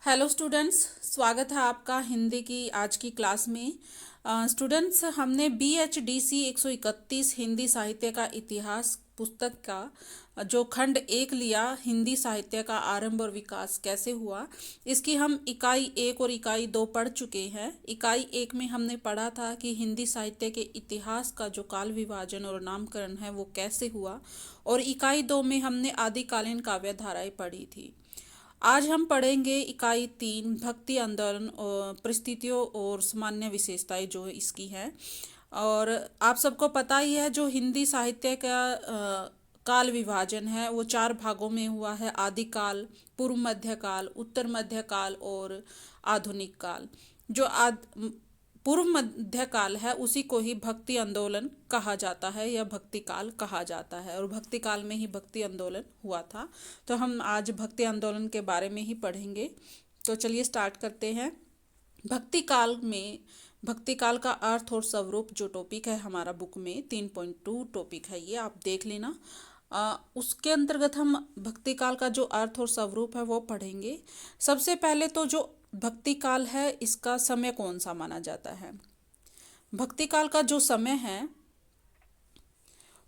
Hello students, स्वागत है आपका हिंदी की आज की क्लास में। स्टूडेंट्स, हमने BHDC 131 हिंदी साहित्य का इतिहास पुस्तक का जो खंड 1 लिया, हिंदी साहित्य का आरंभ और विकास कैसे हुआ, इसकी हम इकाई 1 और इकाई 2 पढ़ चुके हैं। इकाई 1 में हमने पढ़ा था कि हिंदी साहित्य के इतिहास का जो काल विभाजन और नामकरण है वो कैसे हुआ, और इकाई 2 में हमने आदिकालीन काव्य धाराएं पढ़ी थी। आज हम पढ़ेंगे इकाई 3, भक्ति आंदोलन और परिस्थितियों और सामान्य विशेषताएं जो इसकी है। और आप सबको पता ही है, जो हिंदी साहित्य का काल विभाजन है वो 4 भागों में हुआ है: आदिकाल, पूर्व मध्यकाल, उत्तर मध्यकाल और आधुनिक काल। जो पूर्व मध्यकाल है उसी को ही भक्ति आंदोलन कहा जाता है या भक्ति काल कहा जाता है, और भक्ति काल में ही भक्ति आंदोलन हुआ था। तो हम आज भक्ति आंदोलन के बारे में ही पढ़ेंगे। तो चलिए स्टार्ट करते हैं। भक्ति काल में भक्ति काल का अर्थ और स्वरूप जो टॉपिक है हमारा बुक में 3.2 टॉपिक है, ये आप देख लेना। उसके अंतर्गत हम भक्ति काल का जो अर्थ और स्वरूप है वो पढ़ेंगे। सबसे पहले तो जो भक्ति काल है इसका समय कौन सा माना जाता है। भक्ति काल का जो समय है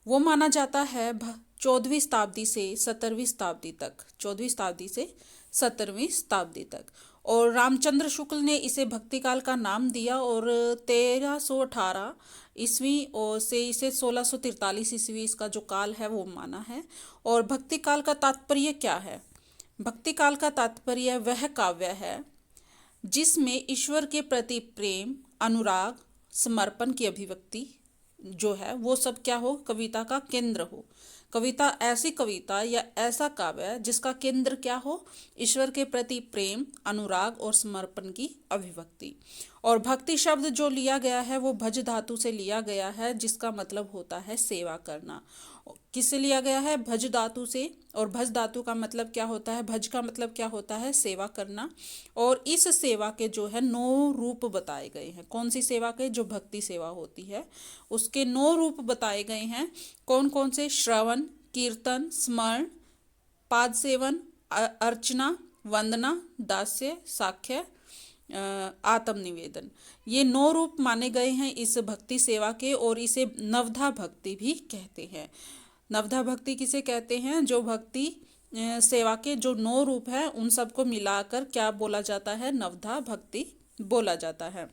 वो माना जाता है 14वीं शताब्दी से 17वीं शताब्दी तक, 14वीं शताब्दी से 17वीं शताब्दी तक। और रामचंद्र शुक्ल ने इसे भक्ति काल का नाम दिया, और 1318 ईस्वी और से इसे 1643 ईस्वी इसका जो काल है वो माना है। और भक्ति काल का तात्पर्य क्या है? भक्ति काल का तात्पर्य वह काव्य है जिसमें ईश्वर के प्रति प्रेम, अनुराग, समर्पण की अभिव्यक्ति जो है वो सब क्या हो, कविता का केंद्र हो। कविता ऐसी कविता या ऐसा काव्य जिसका केंद्र क्या हो, ईश्वर के प्रति प्रेम, अनुराग और समर्पण की अभिव्यक्ति। और भक्ति शब्द जो लिया गया है वो भज धातु से लिया गया है, जिसका मतलब होता है सेवा करना। किससे लिया गया है? भज धातु से। और भज धातु का मतलब क्या होता है? भज का मतलब क्या होता है? सेवा करना। और इस सेवा के जो है 9 रूप बताए गए हैं। कौन सी सेवा के? जो भक्ति सेवा होती है उसके 9 रूप बताए गए हैं। कौन कौन से? श्रवण, कीर्तन, स्मरण, पाद सेवन, अर्चना, वंदना, दास्य, साख्य, आत्मनिवेदन। ये 9 रूप माने गए हैं इस भक्ति सेवा के, और इसे नवधा भक्ति भी कहते हैं। नवधा भक्ति किसे कहते हैं? जो भक्ति सेवा के जो 9 रूप हैं उन सबको मिलाकर क्या बोला जाता है? नवधा भक्ति बोला जाता है।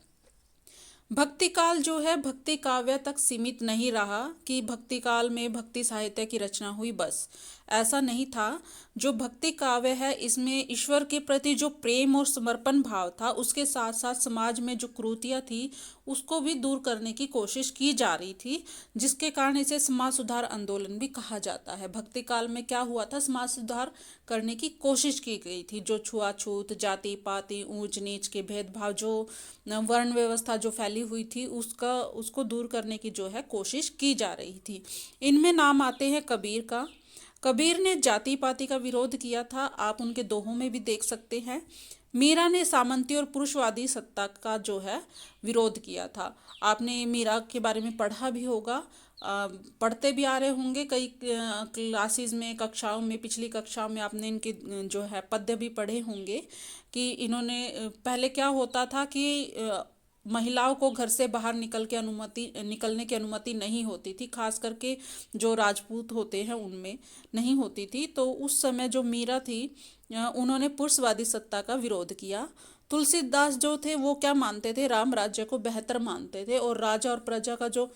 भक्ति काल जो है भक्ति काव्य तक सीमित नहीं रहा कि भक्ति काल में भक्ति साहित्य की रचना हुई, बस ऐसा नहीं था। जो भक्ति काव्य है इसमें ईश्वर के प्रति जो प्रेम और समर्पण भाव था, उसके साथ साथ समाज में जो कुरीतियाँ थी उसको भी दूर करने की कोशिश की जा रही थी, जिसके कारण इसे समाज सुधार आंदोलन भी कहा जाता है। भक्ति काल में क्या हुआ था? समाज सुधार करने की कोशिश की गई थी। जो छुआछूत, जाति पाति, ऊंच नीच के भेदभाव, जो वर्ण व्यवस्था जो फैली हुई थी उसको दूर करने की जो है कोशिश की जा रही थी। इनमें नाम आते हैं कबीर का। कबीर ने जाति पाति का विरोध किया था, आप उनके दोहों में भी देख सकते हैं। मीरा ने सामंती और पुरुषवादी सत्ता का जो है विरोध किया था। आपने मीरा के बारे में पढ़ा भी होगा, पढ़ते भी आ रहे होंगे कई क्लासेस में, कक्षाओं में। पिछली कक्षाओं में आपने इनके जो है पद्य भी पढ़े होंगे कि इन्होंने पहले क्या होता था कि महिलाओं को घर से बाहर निकलने की अनुमति नहीं होती थी, खास करके जो राजपूत होते हैं उनमें नहीं होती थी। तो उस समय जो मीरा थी उन्होंने पुरुषवादी सत्ता का विरोध किया। तुलसीदास जो थे वो क्या मानते थे? राम राज्य को बेहतर मानते थे, और राजा और प्रजा का जो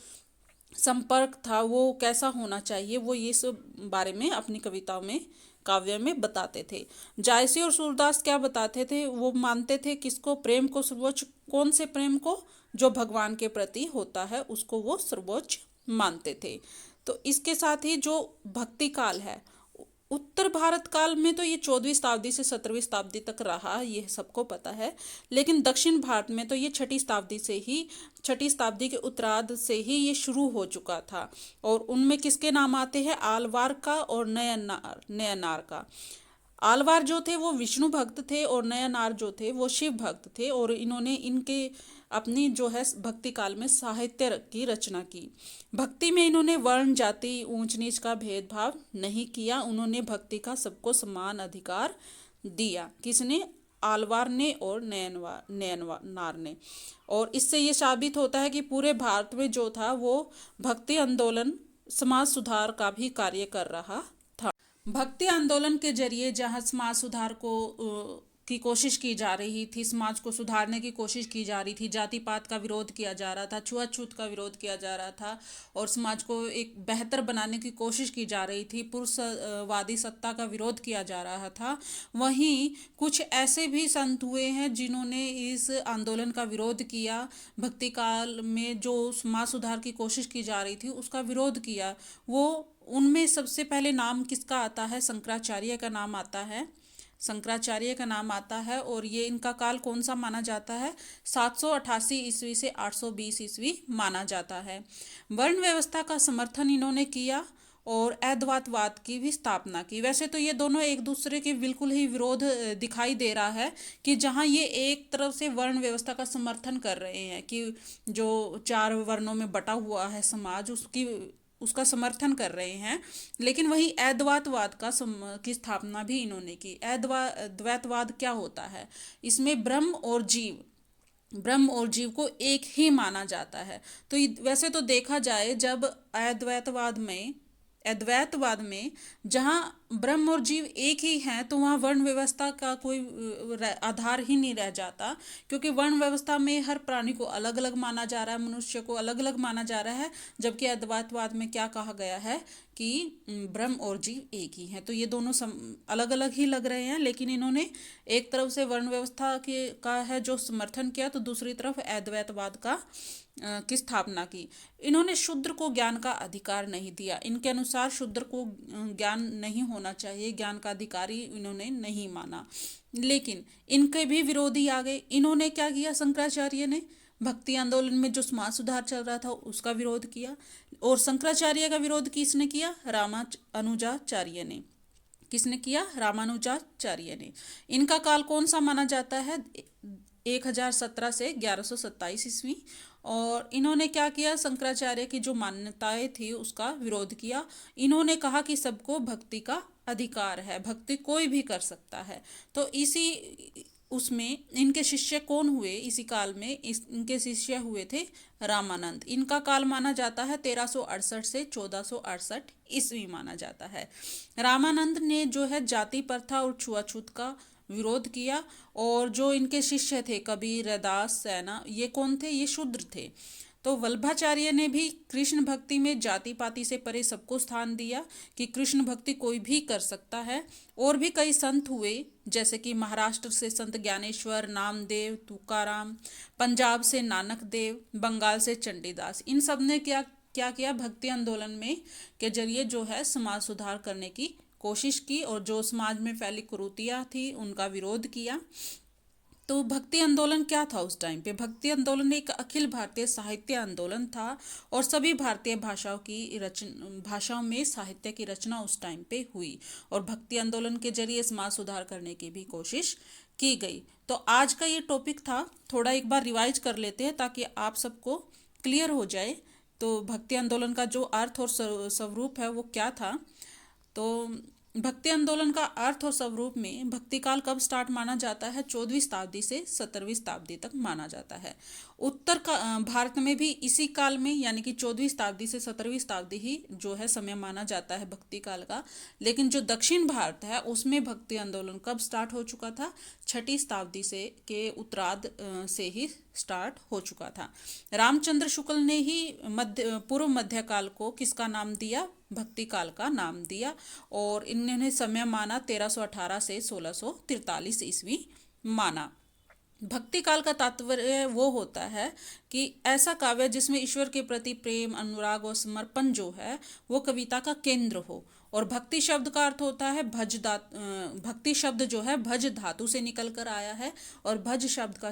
संपर्क था वो कैसा होना चाहिए वो ये सब बारे में अपनी कविताओं में, काव्य में बताते थे। जायसी और सूरदास क्या बताते थे? वो मानते थे किसको? प्रेम को सर्वोच्च। कौन से प्रेम को? जो भगवान के प्रति होता है उसको वो सर्वोच्च मानते थे। तो इसके साथ ही जो भक्ति काल है, उत्तर भारत काल में तो ये 14वीं शताब्दी से 17वीं शताब्दी तक रहा, ये सबको पता है। लेकिन दक्षिण भारत में तो ये 6ठी शताब्दी के उत्तरार्ध से ही ये शुरू हो चुका था। और उनमें किसके नाम आते हैं? आलवार का और नयनार का। आलवार जो थे वो विष्णु भक्त थे, और नयनार जो थे वो शिव भक्त थे। और इन्होंने इनके अपनी जो है भक्ति काल में साहित्य की रचना की। भक्ति में इन्होंने वर्ण, जाति, ऊंच नीच का भेदभाव नहीं किया। उन्होंने भक्ति का सबको समान अधिकार दिया। किसने? आलवार ने और नयनवार ने। और इससे ये साबित होता है कि पूरे भारत में जो था वो भक्ति आंदोलन समाज सुधार का भी कार्य कर रहा था। भक्ति आंदोलन के जरिए जहाँ समाज सुधार की कोशिश की जा रही थी, समाज को सुधारने की कोशिश की जा रही थी, जाति पात का विरोध किया जा रहा था, छुआछूत का विरोध किया जा रहा था और समाज को एक बेहतर बनाने की कोशिश की जा रही थी, पुरुषवादी सत्ता का विरोध किया जा रहा था, वहीं कुछ ऐसे भी संत हुए हैं जिन्होंने इस आंदोलन का विरोध किया। भक्ति काल में जो समाज सुधार की कोशिश की जा रही थी उसका विरोध किया। वो उनमें सबसे पहले नाम किसका आता है? शंकराचार्य का नाम आता है। शंकराचार्य का नाम आता है और ये इनका काल कौन सा माना जाता है? 788 ईस्वी से 820 ईस्वी माना जाता है। वर्ण व्यवस्था का समर्थन इन्होंने किया और अद्वैतवाद की भी स्थापना की। वैसे तो ये दोनों एक दूसरे के बिल्कुल ही विरोध दिखाई दे रहा है कि जहाँ ये एक तरफ से वर्ण व्यवस्था का समर्थन कर रहे हैं कि जो 4 वर्णों में बटा हुआ है समाज उसका समर्थन कर रहे हैं, लेकिन वही अद्वैतवाद की स्थापना भी इन्होंने की। अद्वैतवाद क्या होता है? इसमें ब्रह्म और जीव को एक ही माना जाता है। तो वैसे तो देखा जाए जब अद्वैतवाद में जहाँ ब्रह्म और जीव एक ही हैं तो वहाँ वर्ण व्यवस्था का कोई आधार ही नहीं रह जाता, क्योंकि वर्ण व्यवस्था में हर प्राणी को अलग अलग माना जा रहा है, मनुष्य को अलग अलग माना जा रहा है। जबकि अद्वैतवाद में क्या कहा गया है कि ब्रह्म और जीव एक ही हैं। तो ये दोनों अलग अलग ही लग रहे हैं, लेकिन इन्होंने एक तरफ से वर्ण व्यवस्था का है जो समर्थन किया, तो दूसरी तरफ अद्वैतवाद की स्थापना की। इन्होंने शूद्र को ज्ञान का अधिकार नहीं दिया। इनके अनुसार शूद्र को ज्ञान नहीं होना चाहिए, ज्ञान का अधिकारी इन्होंने नहीं माना। लेकिन इनके भी विरोधी आ गए। इन्होंने क्या किया? शंकराचार्य ने भक्ति आंदोलन में जो समाज सुधार चल रहा था उसका विरोध किया। और शंकराचार्य का विरोध किसने किया? रामानुजाचार्य ने। किसने किया? रामानुजाचार्य ने। इनका काल कौन सा माना जाता है? 1017 से 1127 ईस्वी। और इन्होंने क्या किया? शंकराचार्य की जो मान्यताएं थी उसका विरोध किया। इन्होंने कहा कि सबको भक्ति का अधिकार है, भक्ति कोई भी कर सकता है। तो इसी उसमें इनके शिष्य कौन हुए? इसी काल में इनके शिष्य हुए थे रामानंद। इनका काल माना जाता है 1368 से 1468 ईस्वी माना जाता है। रामानंद ने जो है जाति प्रथा और छुआछूत का विरोध किया। और जो इनके शिष्य थे कबीर, रैदास, सैना, ये कौन थे? ये शूद्र थे। तो वल्लभाचार्य ने भी कृष्ण भक्ति में जाति पाति से परे सबको स्थान दिया कि कृष्ण भक्ति कोई भी कर सकता है। और भी कई संत हुए, जैसे कि महाराष्ट्र से संत ज्ञानेश्वर, नामदेव, तुकाराम, पंजाब से नानक देव, बंगाल से चंडीदास। इन सब ने क्या क्या किया? भक्ति आंदोलन में के जरिए जो है समाज सुधार करने की कोशिश की और जो समाज में फैली कुरीतियां थी उनका विरोध किया। तो भक्ति आंदोलन क्या था उस टाइम पे? भक्ति आंदोलन एक अखिल भारतीय साहित्य आंदोलन था और सभी भारतीय भाषाओं में साहित्य की रचना उस टाइम पे हुई और भक्ति आंदोलन के जरिए समाज सुधार करने की भी कोशिश की गई। तो आज का ये टॉपिक था, थोड़ा एक बार रिवाइज कर लेते हैं ताकि आप सबको क्लियर हो जाए। तो भक्ति आंदोलन का जो अर्थ और स्वरूप है वो क्या था? तो भक्ति आंदोलन का अर्थ और स्वरूप में भक्ति काल कब स्टार्ट माना जाता है? 14वीं शताब्दी से 17वीं शताब्दी तक माना जाता है। भारत में भी इसी काल में यानी कि 14वीं शताब्दी से 17वीं शताब्दी ही जो है समय माना जाता है भक्ति काल का। लेकिन जो दक्षिण भारत है उसमें भक्ति आंदोलन कब स्टार्ट हो चुका था? 6वीं शताब्दी से के उत्तरार्ध से ही स्टार्ट हो चुका था। रामचंद्र शुक्ल ने ही पूर्व मध्य काल को किसका नाम दिया? भक्ति काल का नाम दिया और इन्होंने समय माना 1318 से 1643 ईस्वी माना। भक्ति काल का तात्पर्य वो होता है कि ऐसा काव्य जिसमें ईश्वर के प्रति प्रेम, अनुराग और समर्पण जो है वो कविता का केंद्र हो। और भक्ति शब्द का अर्थ होता है भक्ति शब्द जो है भज धातु से निकल कर आया है और भज शब्द का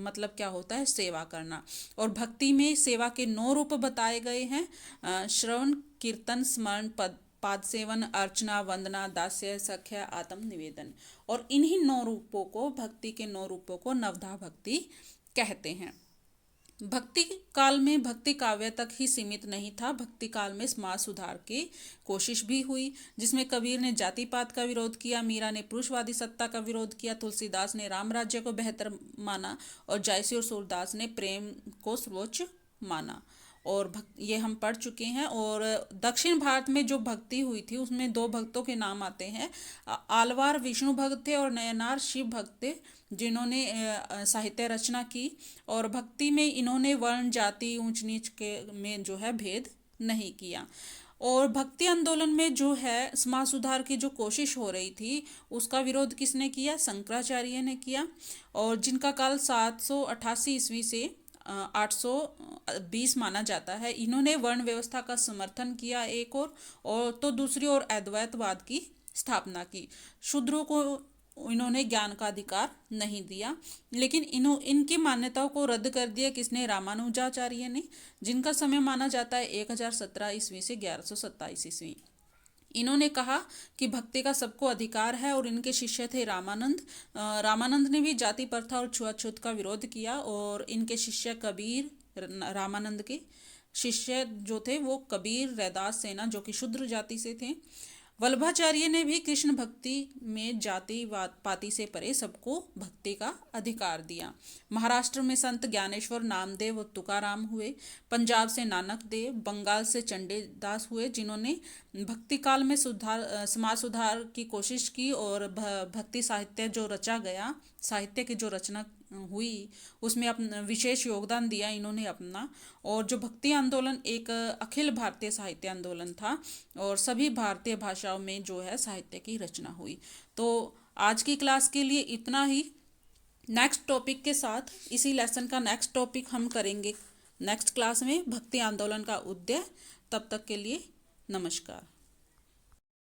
मतलब क्या होता है? सेवा करना। और भक्ति में सेवा के 9 रूप बताए गए हैं: श्रवण, कीर्तन, स्मरण, पाद सेवन, अर्चना, वंदना, दास्य, सख्य, आत्म निवेदन। और इन्हीं 9 रूपों को, भक्ति के 9 रूपों को नवधा भक्ति कहते हैं। भक्ति काल में भक्ति काव्य तक ही सीमित नहीं था। भक्ति काल में समाज सुधार की कोशिश भी हुई, जिसमें कबीर ने जाति पात का विरोध किया, मीरा ने पुरुषवादी सत्ता का विरोध किया, तुलसीदास ने राम राज्य को बेहतर माना और जायसी और सूरदास ने प्रेम को सर्वोच्च माना। और ये हम पढ़ चुके हैं। और दक्षिण भारत में जो भक्ति हुई थी उसमें दो भक्तों के नाम आते हैं। आलवार विष्णु भक्त थे और नयनार शिव भक्त थे, जिन्होंने साहित्य रचना की। और भक्ति में इन्होंने वर्ण जाति ऊंच नीच के में जो है भेद नहीं किया। और भक्ति आंदोलन में जो है समाज सुधार की जो कोशिश हो रही थी उसका विरोध किसने किया? शंकराचार्य ने किया। और जिनका काल 788 ईस्वी से 820 माना जाता है। इन्होंने वर्ण व्यवस्था का समर्थन किया एक और तो दूसरी ओर अद्वैतवाद की स्थापना की। शूद्रों को इन्होंने ज्ञान का अधिकार नहीं दिया, लेकिन इनकी मान्यताओं को रद्द कर दिया किसने? रामानुजाचार्य ने, जिनका समय माना जाता है 1017 ईस्वी से 1127 ईस्वी। इन्होंने कहा कि भक्ति का सबको अधिकार है। और इनके शिष्य थे रामानंद। रामानंद ने भी जाति प्रथा और छुआछूत का विरोध किया। और इनके शिष्य कबीर, रामानंद के शिष्य जो थे वो कबीर, रैदास सेना जो कि शूद्र जाति से थे। वल्लभाचार्य ने भी कृष्ण भक्ति में जातिवाद पाति से परे सबको भक्ति का अधिकार दिया। महाराष्ट्र में संत ज्ञानेश्वर, नामदेव और तुकाराम हुए। पंजाब से नानक देव, बंगाल से चंडीदास हुए, जिन्होंने भक्ति काल में समाज सुधार की कोशिश की। और भक्ति साहित्य जो रचा गया, साहित्य की जो रचना हुई उसमें अपना विशेष योगदान दिया इन्होंने अपना। और जो भक्ति आंदोलन एक अखिल भारतीय साहित्य आंदोलन था और सभी भारतीय भाषाओं में जो है साहित्य की रचना हुई। तो आज की क्लास के लिए इतना ही। नेक्स्ट टॉपिक के साथ, इसी लेसन का नेक्स्ट टॉपिक हम करेंगे नेक्स्ट क्लास में, भक्ति आंदोलन का उद्देश्य। तब तक के लिए नमस्कार।